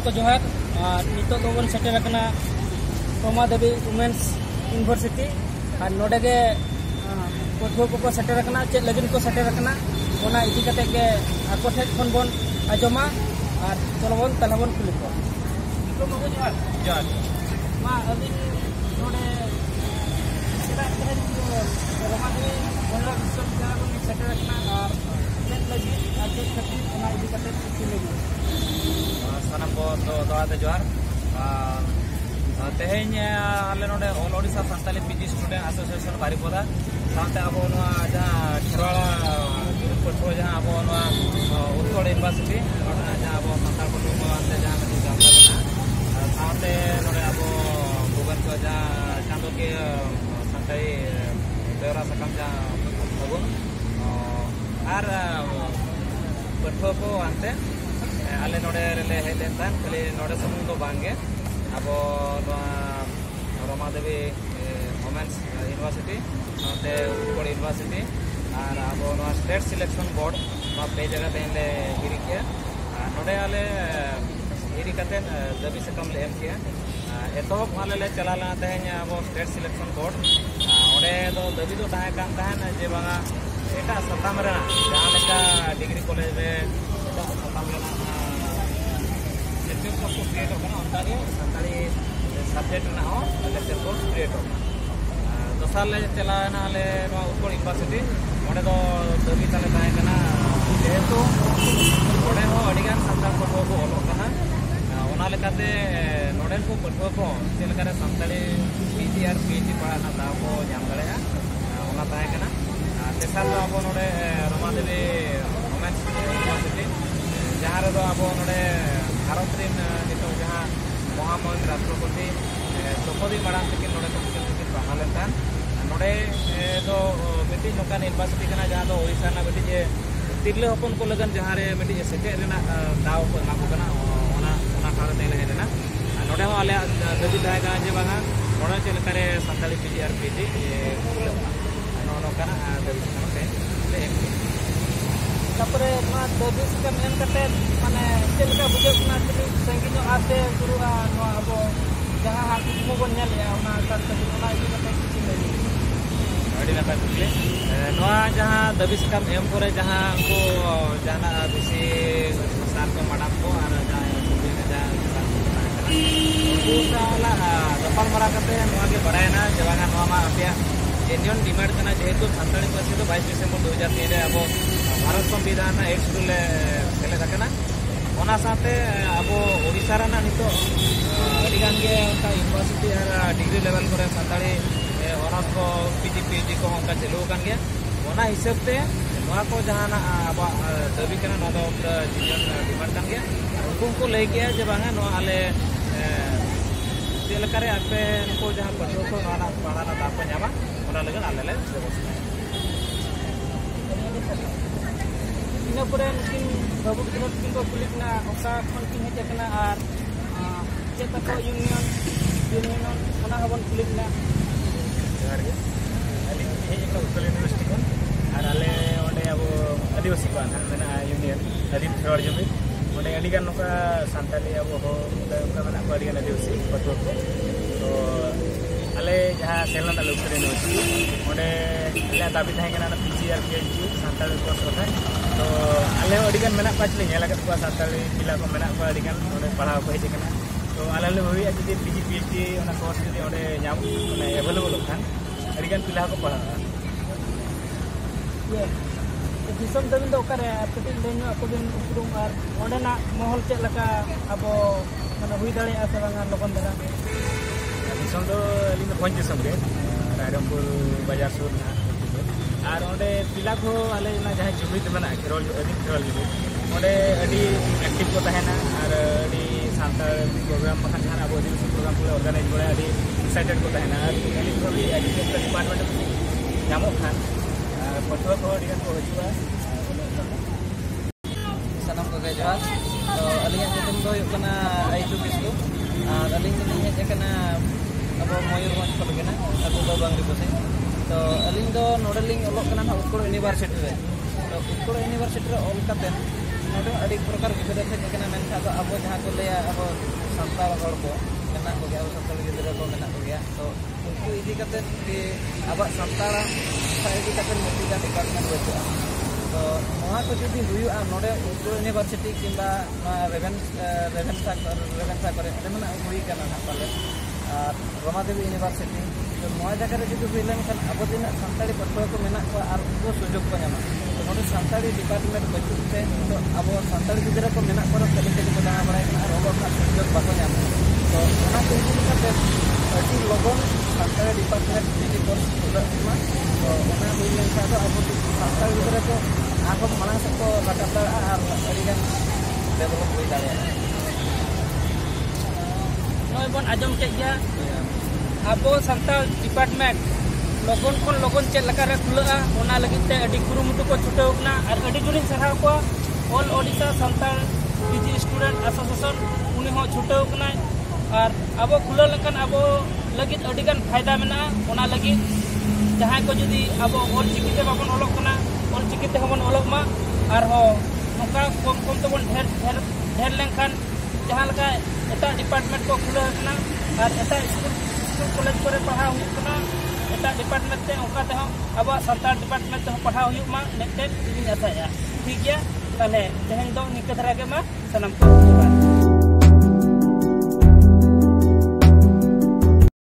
को जोहार नितो दोबन सेटर रखना रोमा देवी वुमेन्स यूनिवर्सिटी और नोडे के पठुआ को सेटर रखना चेक लगिन को सेटर रखना ओना इदी कते के आको ठेक खन बन आजमा और चलबन तलबन कुली को नितो को जोहार जोहार मा अभी नोडे सेटा करे रोमा देवी महिला विश्वविद्यालय को सेटर रखना और चेक लगिन और चेक खातिर ओना इदी कते कुली को सानम को दोआते जोहार तेहेñ आले नोडे all Odisha Santali PG student association Baripada साथे अब जहाँ खेरवाड़ा पठुआ जहाँ अब उत्कल यूनिवर्सिटी जहाँ अब सानताल पठुआ जहाँ साथे नोडे अब भुवन को जहाँ चांदो के सानताली बेवरा सकम जहाँ भगुन और पठुआ को आनते आले नोडे रेले हेज लेन तान खाली नोडे समुंग दो बांगे अब रोमा देवी वुमेन्स यूनिवर्सिटी साथे उत्कल यूनिवर्सिटी और अब स्टेट सिलेक्शन बोर्ड पे जगह तेले हिरी किया नोडे आले हिरी कते दबी सकम ले एम किया एतोहब आले ले चला लना तेहेñ अब स्टेट सिलेक्शन बोर्ड ओडे दो दबी दो ताहे कान ताहेन जे बांगा एटा सताम रे जहां लेका डिग्री कॉलेज में एटा सताम रे लेक्चर को क्रिएट होना अंतारी संताली सब्जेक्ट ना हो लेक्चर को क्रिएट होना दोसार ले चलाना ले उत्कल यूनिवर्सिटी ओडे दो दबी ताले ताहे कना जेहेतु ओडे हो अडिगान संताल पठुआ को ओलोग कना ओना लेकाते नोडे को पठुआ को चेलकारे संताली पीजी और पीएचडी पढ़ाना दाव को जाम दड़ेया ओना ताहे कना तेसार दो अब नोडे रोमा देवी वुमेन्स यूनिवर्सिटी जहाँ रे दो अब नोडे भारत रिन नितो जहाँ महामहिम राष्ट्रपति द्रौपदी माराम तकिन नोडे को तकिन पढ़ा लेन नोडे दो मिट्टी नोकान यूनिवर्सिटी कना जहाँ दो ओडिशा ना मिट्टी जे तिरले हपन को लगन जहाँ रे मिट्टी जे सेटे रेना दाव को एमा को कना ओना कारण तेले हेना नोडे हो आले दबी ताहे कना जे बांगा नोडे चेलकारे सानताली पीजी आर पीजी नो कना दबी सकते ले तापरे दबी सकम एम कते माने चेलका बुझेना संगीनो आते गुरुआ नो अब जहाँ हाथ को बन नेलिया ओना करते ओना इदी कते किछि अड़ी नपा कुले नोआ जहाँ दबी सकम एम करे जहाँ को जाना बिसी सार को मैडम को और जहाँ साला दफार मरा कते नोआ के बड़ायना जवाना नोआ मा अपया जेन्युइन डिमांड करना जेहेतु सानताली पार्टी तो 22 दिसंबर 2003 रे अब भारत संविधान 8 शेड्यूल सेले रखना ओना साथे अब ओडिशा रा नितो अडिगान के उनका यूनिवर्सिटी और डिग्री लेवल करे सानताली ऑनर्स को पीजी पीएचडी को उनका चलू कान गया ओना हिसाब से नोआ को जहां अब दबी करना नो दो जेन्युइन डिमांड कान गया उनको को ले गया जे बांगा नो आले चेलकारे आपे उनको जहां पठुआ को नोना पढ़ाना दाप ᱧᱟᱢᱟ ओना लगन आले ले ᱤᱱᱟᱹ ᱯᱚᱨᱮ ᱱᱩᱠᱤᱱ ᱵᱟᱹᱵᱩ ᱜᱤᱫᱽᱨᱟᱹ ᱠᱤᱱ ᱠᱚ ᱠᱩᱞᱤᱠᱱᱟ ᱚᱠᱟ ᱠᱷᱚᱱ ᱠᱤᱱ ᱦᱮᱡ ᱟᱠᱟᱱᱟ ᱟᱨ ᱪᱮᱫ ᱛᱟᱠᱚ ᱤᱭᱩᱱᱤᱭᱚᱱ ᱚᱱᱟ ᱦᱚᱸᱵᱚᱱ ᱠᱩᱞᱤᱠᱱᱟ ᱡᱚᱦᱟᱨ ᱜᱮ ᱟᱹᱞᱤᱧ ᱦᱮᱡ ᱟᱠᱟᱱᱟ ᱩᱛᱠᱚᱞ यूनिवर्सिटी ᱠᱷᱚᱱ ᱟᱨ ᱟᱞᱮ ᱚᱸᱰᱮ ᱟᱵᱚ आदिवासी ᱠᱚᱣᱟᱜ ᱢᱮᱱᱟᱜᱼᱟ यूनियन आदिम खेरवाड़ जुमिद ᱚᱸᱰे ᱟᱹᱰᱤᱜᱟᱱ ᱱᱚᱝᱠᱟ ᱥᱟᱱᱛᱟᱞᱤ ᱟᱵᱚ ᱦᱚᱸ ᱚᱱᱠᱟ ᱢᱮᱱᱟᱜ ᱠᱚᱣᱟ ᱟᱹᱰᱤᱜᱟन आदिवासी पठुआ को तो आले जहाँ सेलना ताले उत्कल यूनिवर्सिटी ओंडे आले दाबी ताहे कना पीजी और पीएचडी सानताली कोर्स होता तो आले अडिगान मेना पाचले नेला कत को सानताली जिला को मेना को अडिगान ओंडे पढ़ाव को हेज कना तो आले ले होई जदि पीजी पीएचडी ओना कोर्स जदि ओंडे नाम माने अवेलेबल खान अडिगान पिला को पढ़ा ये दिसम दबिन दो करे कति लेनो को दिन उपरुम और ओंडेना महल चेक लका अब माने हुई दाड़े आ से बांगा लोगन दरा दिसम दो अली में पंच दिसम के रायरंगपुर बाजार सुर ना और ओंडे पिला को आले ना जहां जुमिद मना खेरोल अदी खेरोल जुमिद ओंडे अडी एक्टिव को तहना और अडी सानताल प्रोग्राम मखन जहां अब आदिवासी प्रोग्राम को ऑर्गेनाइज करे अडी एक्साइटेड को तहना अली को भी एजुकेशन डिपार्टमेंट जामो खान पठुआ को अडी को हजुआ सनम को जोहार तो Ali nyutum do yuk kana aitu bisku Ali hedge कना अब मयूरगंज को लगना अब दो बांगरी बसे तो अली दो नोडलिंग ओलोग कना उत्कल यूनिवर्सिटी रे तो उत्कल यूनिवर्सिटी रे ऑल कते नोडे अड़ी प्रकार गिद्रा को हेकना मेनखा तो अब जहां को ले अब संताल हड़ को मेना को गया संताल गिद्रा को मेना को गया तो उनको इदी करते कि अब संताल इदी करते मिट्टी डिपार्टमेंट बचुआ तो वहाँ को जुदी हुआ नोडे उत्कल यूनिवर्सिटी किंबा रेवेन्सा करे मेना हुई करना ना पाले रमादेवी यूनिवर्सिटी तो नया जगह रे जुदी हुई लेनखान अब दिन सानताड़ी पटुआ को मेना को आर उनको सुजोग को नामा तो नोडे सानताड़ी डिपार्टमेंट बचुते तो अब सानताड़ी गिद्रा को मेना को कली को दाना बड़ाय और अब सुजोग बाको नामा तो ओना को इदी करते अति लगन सानताड़ी डिपार्टमेंट जुदी कोर्स खुलमा तो ओना हुई लेनखान तो अब सानताड़ी गिद्रा को आगो मांग से को राकाब दाड़ा और अड़ीगान डेवलप हुई दाड़ा नय बन आजम के गया अब सानताल डिपार्टमेंट लगन खन लगन चेक लगा रे खुलआ ओना लगित ते अडी कुरुमुटु को छुटाव कना और अडी जुरिन सरहाव को all Odisha Santal PG student association उनी हो छुटाव कना और अब खुला लकन अब लगित अडी गान फायदा मेना ओना लगित जहां को जुदी अब ऑल चिकिते बाबन ओलक कना ऑल चिकिते हमन ओलक मा और हो नोका कम कम तो बन ढेर लेनखान जहां लगा एटा डिपार्टमेंट को खुला कना और एटा स्कूल कॉलेज पर पढ़ा हुई कना एटा डिपार्टमेंट ते ओका ते अब सानताल डिपार्टमेंट ते पढ़ा हुई मा नेक्स्ट दिन आसाया ठीक गया ताले तेहेन दो निके धरा के मा सनम को